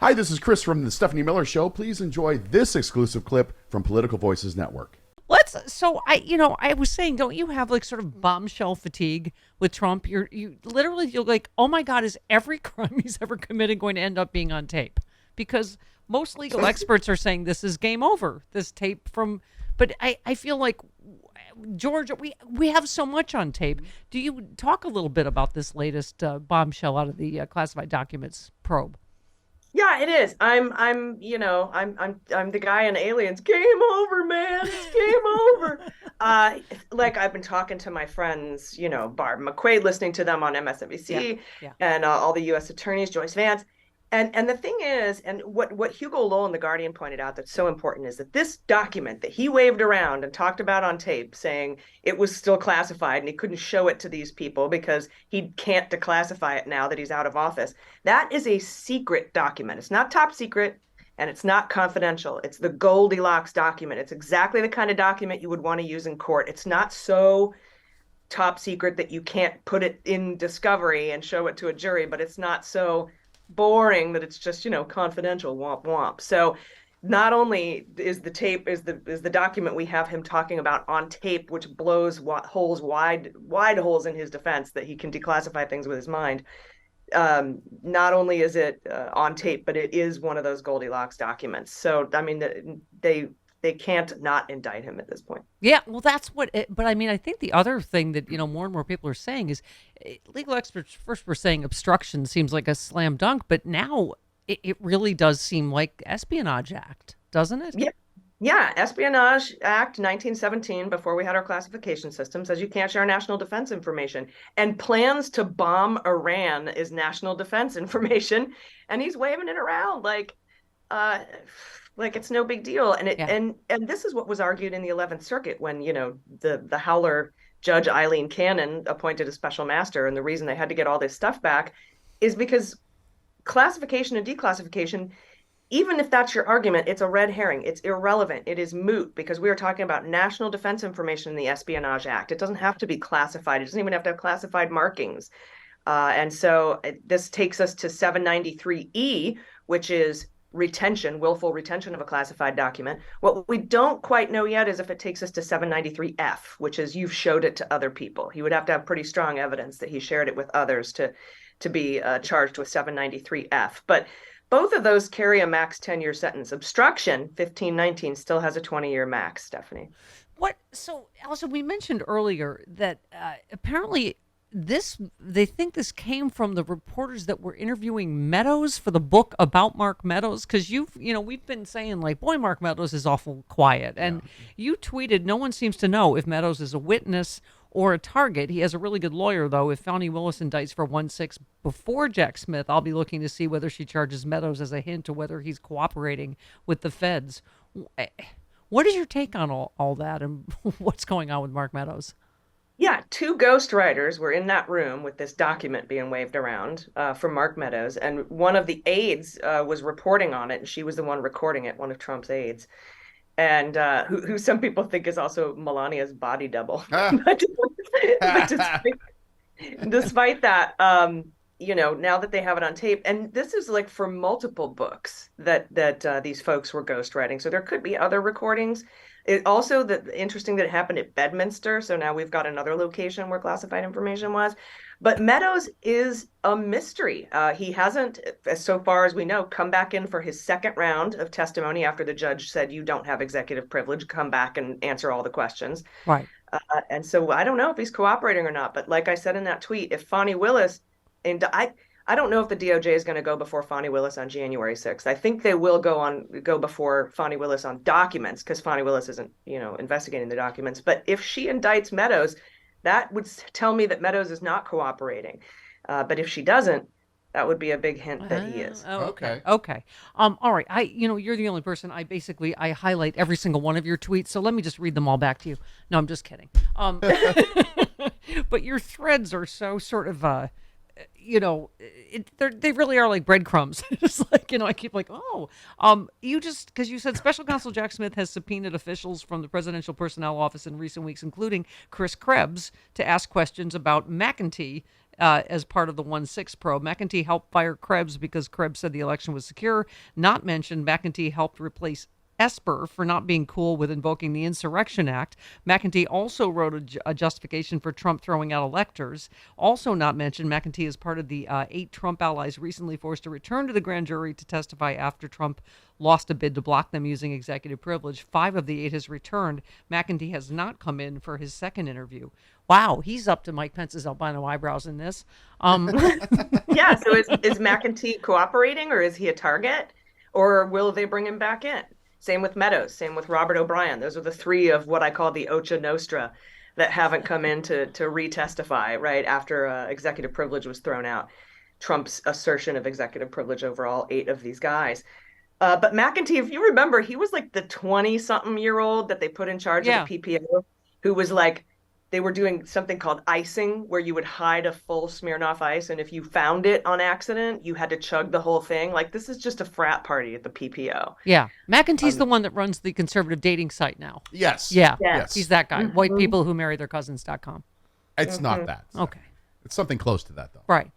Hi, this is Chris from the Stephanie Miller Show. Please enjoy this exclusive clip from Political Voices Network. I was saying, don't you have like sort of bombshell fatigue with Trump? You're like, oh my God, is every crime he's ever committed going to end up being on tape? Because most legal experts are saying this is game over, this tape but I feel like, George, we have so much on tape. Do you talk a little bit about this latest bombshell out of the classified documents probe? Yeah, it is. I'm the guy in Aliens. Game over, man. It's game over. Like I've been talking to my friends, Barb McQuaid, listening to them on MSNBC, and all the U.S. attorneys, Joyce Vance. And the thing is, and what Hugo Lowell in The Guardian pointed out that's so important is that this document that he waved around and talked about on tape, saying it was still classified and he couldn't show it to these people because he can't declassify it now that he's out of office, that is a secret document. It's not top secret and it's not confidential. It's the Goldilocks document. It's exactly the kind of document you would want to use in court. It's not so top secret that you can't put it in discovery and show it to a jury, but it's not so boring that it's just confidential, womp womp. So not only is the tape is the document we have him talking about on tape, which blows wide holes in his defense that he can declassify things with his mind. Not only is it on tape, but it is one of those Goldilocks documents. So I mean, they can't not indict him at this point. Yeah, well, that's but I mean, I think the other thing that, more and more people are saying is legal experts first were saying obstruction seems like a slam dunk, but now it really does seem like Espionage Act, doesn't it? Yeah. Yeah, Espionage Act 1917, before we had our classification system, says you can't share national defense information. And plans to bomb Iran is national defense information. And he's waving it around like it's no big deal. And and this is what was argued in the 11th Circuit when, the Howler Judge Eileen Cannon appointed a special master. And the reason they had to get all this stuff back is because classification and declassification, even if that's your argument, it's a red herring. It's irrelevant. It is moot because we are talking about national defense information in the Espionage Act. It doesn't have to be classified. It doesn't even have to have classified markings. And so this takes us to 793E, which is willful retention of a classified document. What we don't quite know yet is if it takes us to 793F, which is you've showed it to other people. He would have to have pretty strong evidence that he shared it with others to be charged with 793F. But both of those carry a max 10-year sentence. Obstruction, 1519, still has a 20-year max, Stephanie. So, Allison, we mentioned earlier that apparently they think this came from the reporters that were interviewing Meadows for the book about Mark Meadows, because we've been saying like, boy, Mark Meadows is awful quiet. And you tweeted, no one seems to know if Meadows is a witness or a target. He has a really good lawyer, though. If Fani Willis indicts for 1-6 before Jack Smith, I'll be looking to see whether she charges Meadows as a hint to whether he's cooperating with the feds. What is your take on all that and what's going on with Mark Meadows? Yeah, 2 ghostwriters were in that room with this document being waved around from Mark Meadows, and one of the aides was reporting on it, and she was the one recording it, one of Trump's aides, and who some people think is also Melania's body double. But despite that, now that they have it on tape, and this is like for multiple books that these folks were ghostwriting, so there could be other recordings. It also interesting that it happened at Bedminster, so now we've got another location where classified information was. But Meadows is a mystery. He hasn't, so far as we know, come back in for his second round of testimony after the judge said you don't have executive privilege, come back and answer all the questions. Right. And so I don't know if he's cooperating or not. But like I said in that tweet, if Fani Willis, and I don't know if the DOJ is going to go before Fani Willis on January 6th. I think they will go before Fani Willis on documents because Fani Willis isn't, investigating the documents. But if she indicts Meadows, that would tell me that Meadows is not cooperating. But if she doesn't, that would be a big hint that he is. Okay. All right. You're the only person I highlight every single one of your tweets. So let me just read them all back to you. No, I'm just kidding. But your threads are so sort of they really are like breadcrumbs. It's like, I keep like, oh, because you said special counsel Jack Smith has subpoenaed officials from the presidential personnel office in recent weeks, including Chris Krebs, to ask questions about McEntee. As part of the 1-6 probe, McEntee helped fire Krebs because Krebs said the election was secure. Not mentioned, McEntee helped replace Esper for not being cool with invoking the Insurrection Act. McEntee also wrote a justification for Trump throwing out electors. Also not mentioned, McEntee is part of the 8 Trump allies recently forced to return to the grand jury to testify after Trump lost a bid to block them using executive privilege. 5 of the 8 has returned. McEntee has not come in for his second interview. Wow, he's up to Mike Pence's albino eyebrows in this. Yeah, so is McEntee cooperating, or is he a target, or will they bring him back in? Same with Meadows, same with Robert O'Brien. Those are the 3 of what I call the Ocha Nostra that haven't come in to re-testify right after executive privilege was thrown out. Trump's assertion of executive privilege over all 8 of these guys. But McEntee, if you remember, he was like the 20-something-year-old that they put in charge of the PPO, who was like, they were doing something called icing, where you would hide a full Smirnoff Ice, and if you found it on accident, you had to chug the whole thing. Like, this is just a frat party at the PPO. Yeah. McEntee's the one that runs the conservative dating site now. Yes. Yeah. Yes. He's that guy. White people who marry their cousins.com. It's not that. Okay. It's something close to that, though. Right.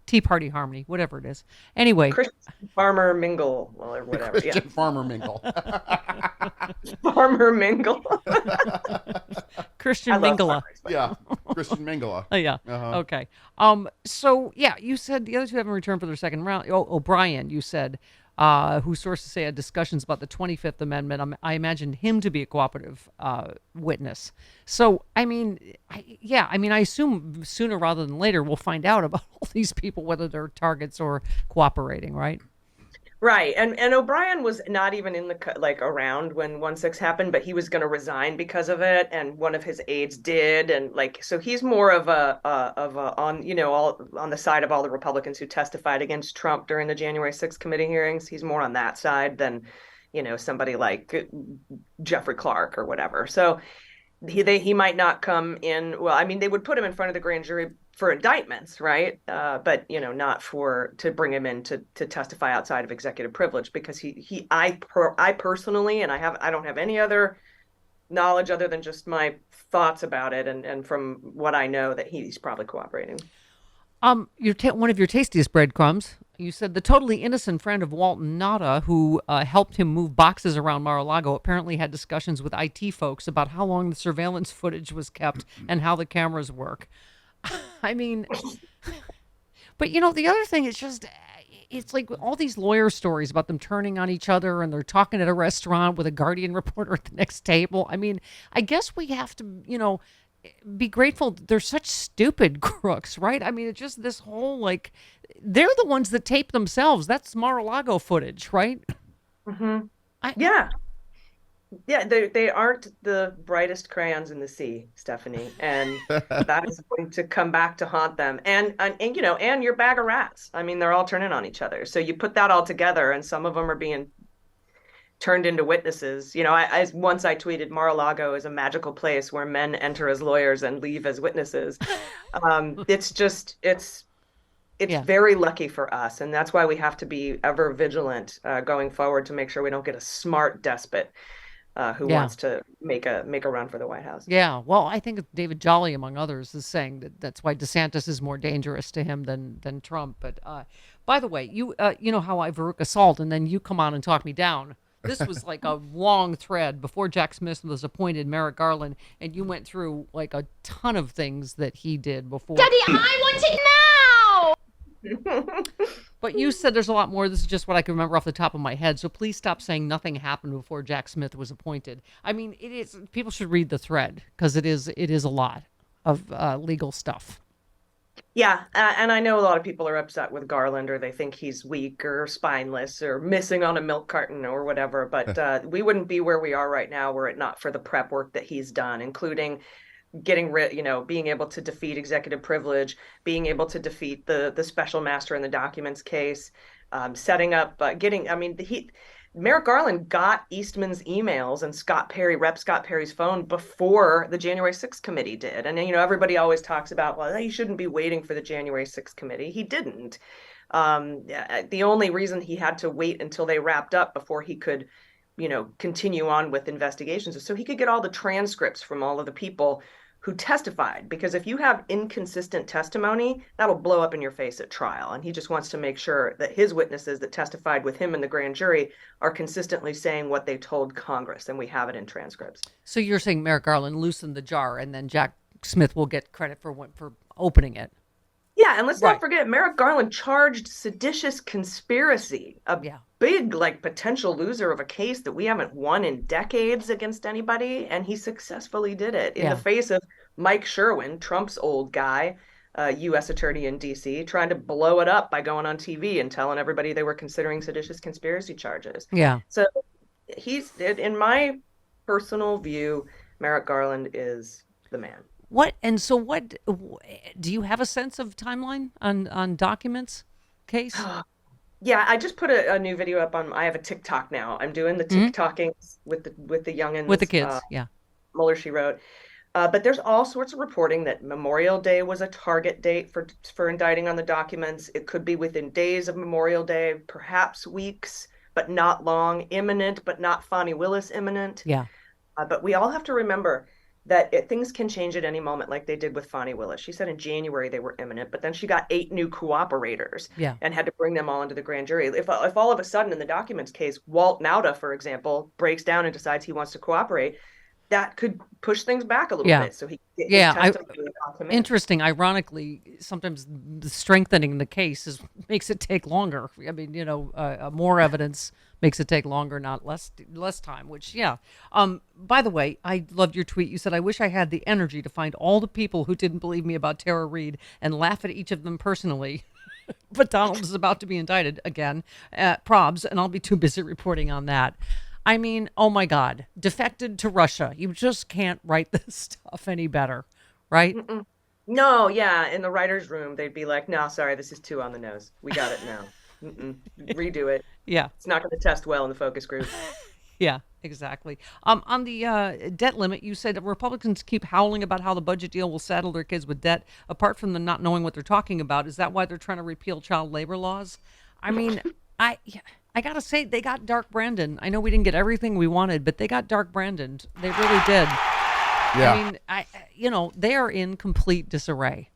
Tea Party Harmony, whatever it is. Anyway. Christian Farmer Mingle, or whatever. Christian Farmer Mingle. Farmer Mingle. Christian Mingala. Yeah. Christian Mingala. Oh, yeah. Uh-huh. Okay. So, yeah, you said the other 2 haven't returned for their second round. Oh, O'Brien, you said, whose sources say had discussions about the 25th Amendment. I imagined him to be a cooperative witness. So, I assume sooner rather than later we'll find out about all these people, whether they're targets or cooperating, right? Right. And O'Brien was not even in the around when 1-6 happened, but he was going to resign because of it, and one of his aides did, and so he's more of a all on the side of all the Republicans who testified against Trump during the January 6th committee hearings. He's more on that side than somebody like Jeffrey Clark or whatever. So he might not come in. Well, I mean, they would put him in front of the grand jury for indictments, right? But not to bring him in to testify outside of executive privilege, because I personally, and I don't have any other knowledge other than just my thoughts about it, and from what I know, that he's probably cooperating. One of your tastiest breadcrumbs. You said the totally innocent friend of Walton Nada, who helped him move boxes around Mar-a-Lago, apparently had discussions with IT folks about how long the surveillance footage was kept and how the cameras work. I mean, but the other thing is just, it's like all these lawyer stories about them turning on each other, and they're talking at a restaurant with a Guardian reporter at the next table. I mean, I guess we have to, be grateful they're such stupid crooks, right? I mean, it's just this whole, they're the ones that tape themselves. That's Mar-a-Lago footage, right? Mm-hmm. Yeah, they aren't the brightest crayons in the sea, Stephanie, and that is going to come back to haunt them. And your bag of rats. I mean, they're all turning on each other. So you put that all together, and some of them are being turned into witnesses. Once I tweeted, Mar-a-Lago is a magical place where men enter as lawyers and leave as witnesses. It's very lucky for us, and that's why we have to be ever vigilant going forward to make sure we don't get a smart despot who wants to make a run for the White House. Yeah, well, I think David Jolly, among others, is saying that's why DeSantis is more dangerous to him than Trump. But by the way, you know how I Veruca Salt, and then you come on and talk me down. This was like a long thread before Jack Smith was appointed, Merrick Garland, and you went through like a ton of things that he did before. Daddy, I want it now! But you said there's a lot more. This is just what I can remember off the top of my head. So please stop saying nothing happened before Jack Smith was appointed. I mean, it is. People should read the thread, because it is a lot of legal stuff. Yeah, and I know a lot of people are upset with Garland, or they think he's weak or spineless or missing on a milk carton or whatever. But we wouldn't be where we are right now were it not for the prep work that he's done, including getting being able to defeat executive privilege, being able to defeat the special master in the documents case, setting up, Merrick Garland got Eastman's emails and Rep Scott Perry's phone before the January 6th committee did. And, everybody always talks about, well, he shouldn't be waiting for the January 6th committee. He didn't. The only reason he had to wait until they wrapped up before he could, continue on with investigations is so he could get all the transcripts from all of the people who testified, because if you have inconsistent testimony, that'll blow up in your face at trial. And he just wants to make sure that his witnesses that testified with him in the grand jury are consistently saying what they told Congress, and we have it in transcripts. So you're saying Merrick Garland loosened the jar, and then Jack Smith will get credit for opening it. Yeah, and let's not forget, Merrick Garland charged seditious conspiracy, a big, potential loser of a case that we haven't won in decades against anybody, and he successfully did it in the face of Mike Sherwin, Trump's old guy, U.S. attorney in D.C., trying to blow it up by going on TV and telling everybody they were considering seditious conspiracy charges. Yeah. So in my personal view, Merrick Garland is the man. What do you have a sense of timeline on documents case? Yeah, I just put a new video up on. I have a TikTok now. I'm doing the TikToking with the youngins, with the kids. Mueller, she wrote. But there's all sorts of reporting that Memorial Day was a target date for indicting on the documents. It could be within days of Memorial Day, perhaps weeks, but not long. Imminent, but not Fani Willis imminent. Yeah. But we all have to remember that things can change at any moment, like they did with Fani Willis. She said in January they were imminent, but then she got 8 new cooperators and had to bring them all into the grand jury. If all of a sudden in the documents case, Walt Nauta, for example, breaks down and decides he wants to cooperate, that could push things back a little bit. So interesting. Ironically, sometimes the strengthening the case makes it take longer. I mean, more evidence makes it take longer, not less time. Which, by the way, I loved your tweet. You said, "I wish I had the energy to find all the people who didn't believe me about Tara Reade and laugh at each of them personally." But Donald is about to be indicted again at probs, and I'll be too busy reporting on that. I mean, oh my God, defected to Russia. You just can't write this stuff any better, right? Mm-mm. No, yeah. In the writer's room, they'd be like, no, sorry, this is too on the nose. We got it now. Redo it. Yeah. It's not going to test well in the focus group. Yeah, exactly. On the debt limit, you said Republicans keep howling about how the budget deal will saddle their kids with debt. Apart from them not knowing what they're talking about, is that why they're trying to repeal child labor laws? I mean, I got to say, they got Dark Brandon. I know we didn't get everything we wanted, but they got Dark Brandon. They really did. Yeah. I mean, they are in complete disarray.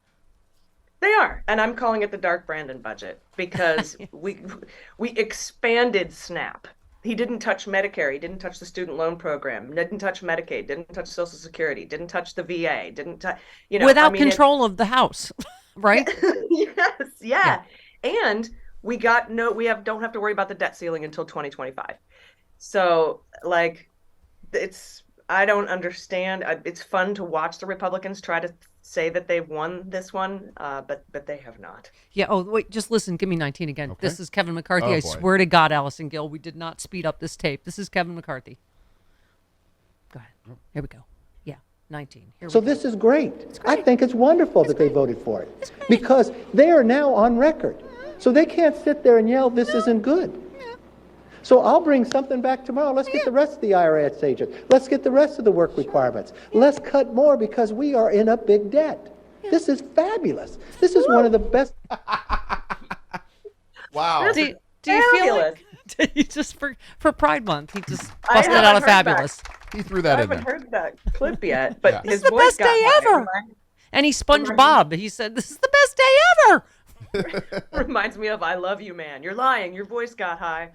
They are. And I'm calling it the Dark Brandon budget because we expanded SNAP. He didn't touch Medicare. He didn't touch the student loan program. Didn't touch Medicaid. Didn't touch Social Security. Didn't touch the VA. Didn't touch, without control of the House, right? Yes. Yeah. And we don't have to worry about the debt ceiling until 2025. So I don't understand. It's fun to watch the Republicans try to say that they've won this one, but they have not. Yeah. Oh, wait, just listen. Give me 19 again. Okay. This is Kevin McCarthy. I boy. Swear to God, Allison Gill, we did not speed up this tape. This is Kevin McCarthy. Go ahead. Here we go. Yeah, 19. So this is great. I think it's wonderful that they voted for it because they are now on record. So they can't sit there and yell, this isn't good. So I'll bring something back tomorrow. Let's get the rest of the IRS agents. Let's get the rest of the work requirements. Let's cut more because we are in a big debt. This is fabulous. This is one of the best. Wow. Do you feel like he just for Pride Month, he just busted out a fabulous. He threw that in there. I haven't heard that clip yet, but his the voice best day ever. And he SpongeBob. He said, "This is the best day ever." Reminds me of I Love You Man. You're lying. Your voice got high.